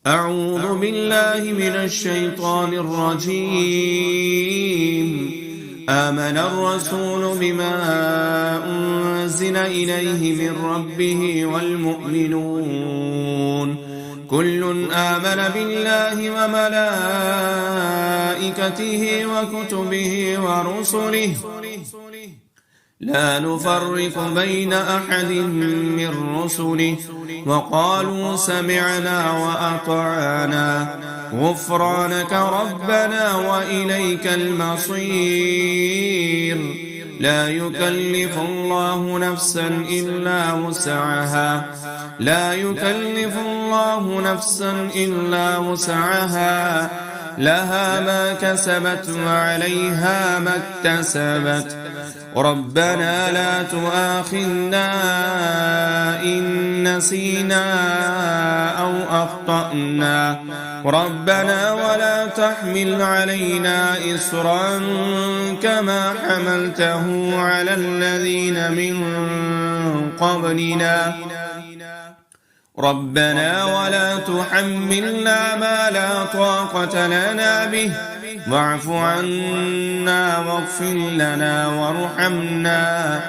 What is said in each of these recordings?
أعوذ بالله من الشيطان الرجيم. آمن الرسول بما أنزل إليه من ربه والمؤمنون كل آمن بالله وملائكته وكتبه ورسله لا نفرق بين أحد من رسله وقالوا سمعنا وأطعنا غفرانك ربنا وإليك المصير. لا يكلف الله نفسا إلا وسعها لها ما كسبت وعليها ما اكتسبت. ربنا لا تؤاخذنا إن نسينا أو أخطأنا ربنا ولا تحمل علينا إصرا كما حملته على الذين من قبلنا ربنا ولا تحملنا ما لا طاقة لنا به واعف عنا واغفر لنا وارحمنا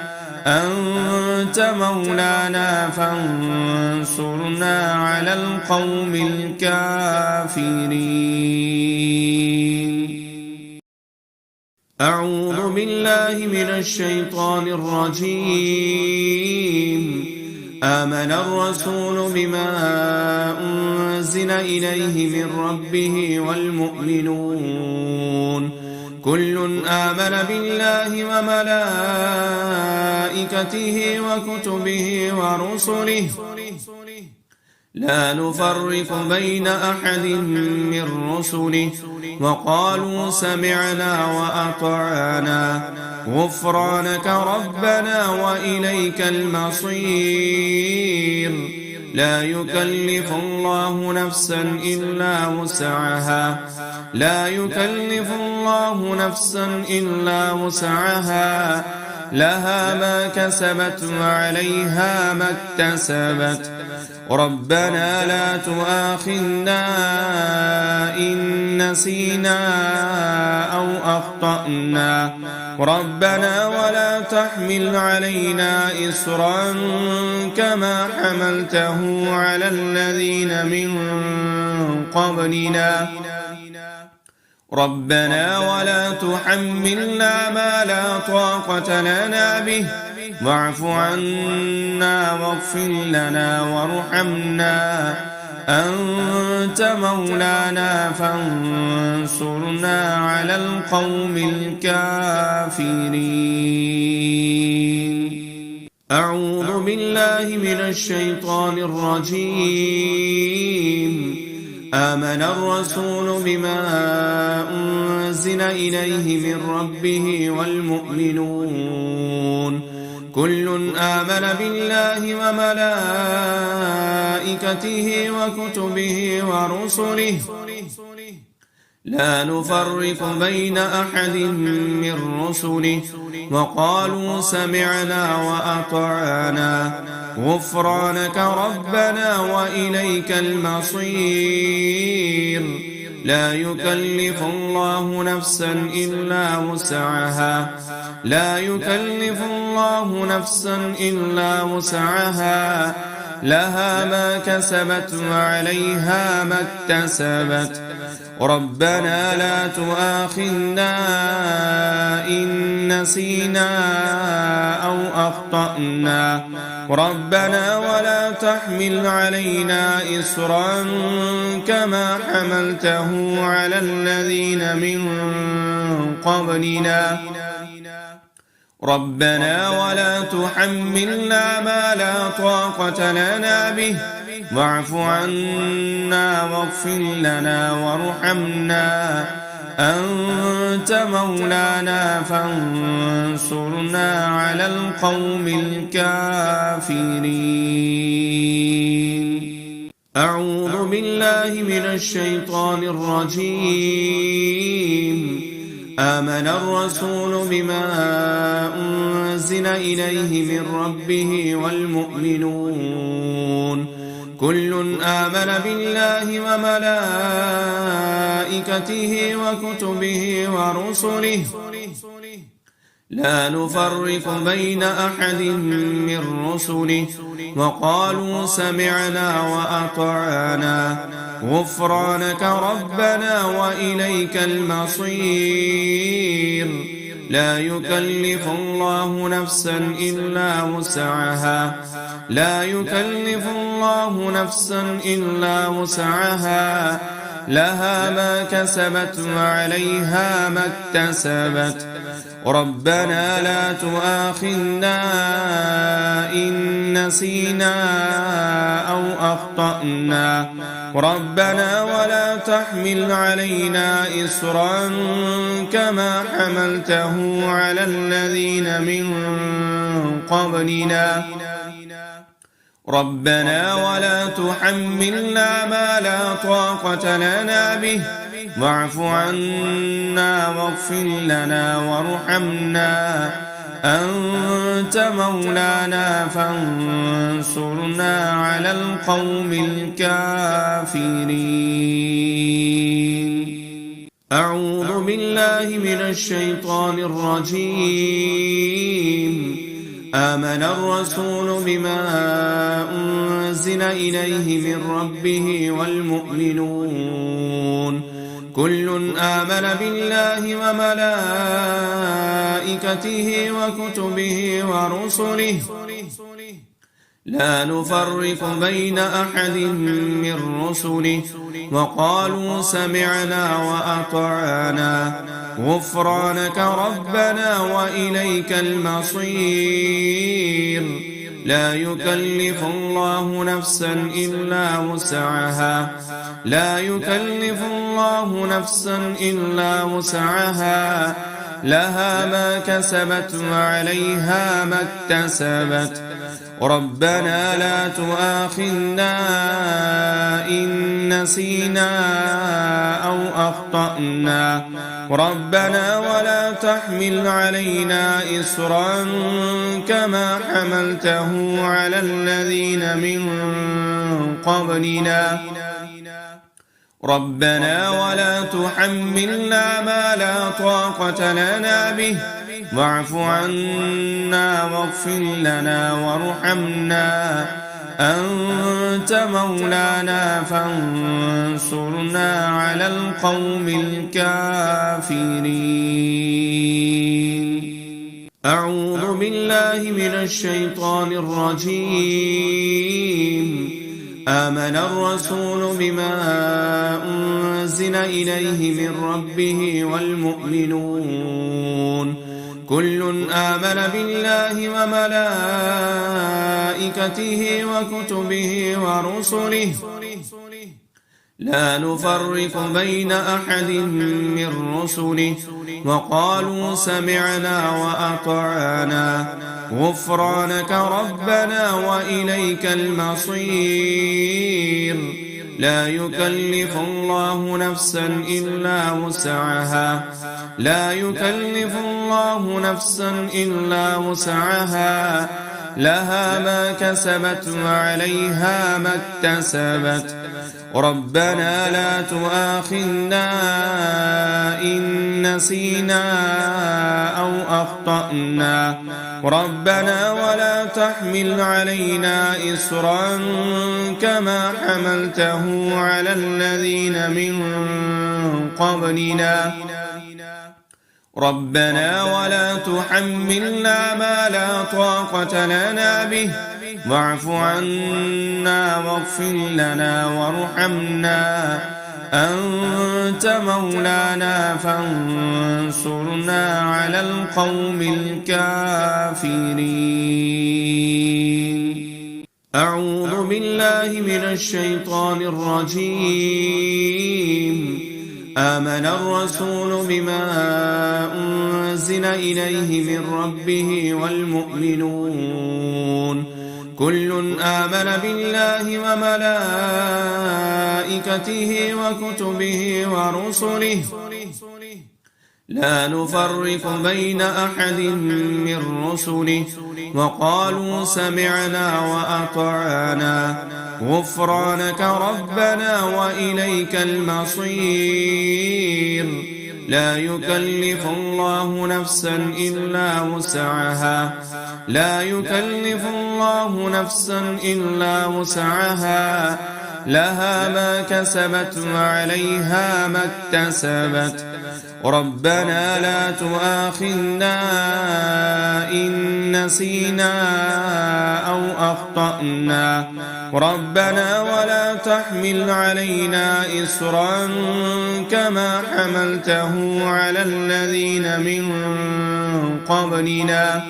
أنت مولانا فانصرنا على القوم الكافرين. أعوذ بالله من الشيطان الرجيم. آمن الرسول بما أنزل إليه من ربه والمؤمنون كل آمن بالله وملائكته وكتبه ورسله لا نفرق بين أحد من رسله وقالوا سمعنا وأطعنا غفرانك ربنا وإليك المصير. لا يكلف الله نفسا إلا وسعها لها ما كسبت وعليها ما اكتسبت. ربنا لا تؤاخذنا إن نسينا أو أخطأنا ربنا ولا تحمل علينا إصرا كما حملته على الذين من قبلنا ربنا ولا تحملنا ما لا طاقة لنا به واعف عنا واغفر لنا وارحمنا أنت مولانا فانصرنا على القوم الكافرين. أعوذ بالله من الشيطان الرجيم. آمن الرسول بما أنزل إليه من ربه والمؤمنون كل آمن بالله وملائكته وكتبه ورسله لا نفرق بين أحد من رسله وقالوا سمعنا وأطعنا غفرانك ربنا وإليك المصير. لا يكلف الله نفسا إلا وسعها لها ما كسبت وعليها ما اكتسبت. ربنا لا تؤاخذنا إن نسينا أو أخطأنا ربنا ولا تحمل علينا إصرا كما حملته على الذين من قبلنا ربنا ولا تحملنا ما لا طاقة لنا به واعف عنا واغفر لنا وارحمنا أنت مولانا فانصرنا على القوم الكافرين. أعوذ بالله من الشيطان الرجيم. آمن الرسول بما أنزل إليه من ربه والمؤمنون كل آمن بالله وملائكته وكتبه ورسله لا نفرق بين أحد من رسله وقالوا سمعنا وأطعنا غفرانك ربنا وإليك المصير لا يكلف الله نفسا إلا وسعها لها ما كسبت وعليها ما اكتسبت ربنا لا تؤاخذنا إن نسينا أو أخطأنا ربنا ولا تحمل علينا إصرا كما حملته على الذين من قبلنا ربنا ولا تحملنا ما لا طاقة لنا به واعف عنا واغفر لنا وارحمنا أنت مولانا فانصرنا على القوم الكافرين. أعوذ بالله من الشيطان الرجيم. آمن الرسول بما أنزل إليه من ربه والمؤمنون كل آمن بالله وملائكته وكتبه ورسله لا نفرق بين أحد من رسله وقالوا سمعنا وأطعنا غفرانك ربنا وإليك المصير لا يكلف الله نفسا إلا وسعها لها ما كسبت وعليها ما اكتسبت ربنا لا تؤاخذنا إن نسينا أو أخطأنا ربنا ولا تحمل علينا إصرا كما حملته على الذين من قبلنا ربنا ولا تحملنا ما لا طاقة لنا به واعف عنا واغفر لنا وارحمنا أنت مولانا فانصرنا على القوم الكافرين. أعوذ بالله من الشيطان الرجيم. آمن الرسول بما أنزل إليه من ربه والمؤمنون كل آمن بالله وملائكته وكتبه ورسله لا نفرق بين أحد من رسله وقالوا سمعنا وأطعنا غفرانك ربنا وإليك المصير لا يكلف الله نفسا إلا وسعها لها ما كسبت وعليها ما اكتسبت ربنا لا تؤاخذنا إن نسينا أو أخطأنا ربنا ولا تحمل علينا إصرا كما حملته على الذين من قبلنا ربنا ولا تحملنا ما لا طاقة لنا به واعف عنا واغفر لنا وارحمنا أنت مولانا فانصرنا على القوم الكافرين. أعوذ بالله من الشيطان الرجيم. آمن الرسول بما أنزل إليه من ربه والمؤمنون كل آمن بالله وملائكته وكتبه ورسله لا نفرق بين أحد من رسله وقالوا سمعنا وأطعنا غفرانك ربنا وإليك المصير. لا يكلف الله نفسا إلا وسعها لها ما كسبت وعليها ما اكتسبت. ربنا لا تؤاخذنا إن نسينا أو أخطأنا ربنا ولا تحمل علينا إصرا كما حملته على الذين من قبلنا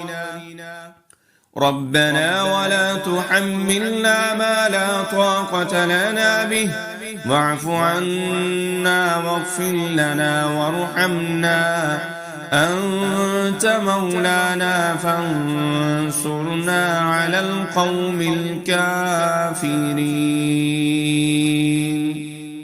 ربنا ولا تحملنا ما لا طاقة لنا به واعف عنا واغفر لنا وارحمنا أنت مولانا فانصرنا على القوم الكافرين.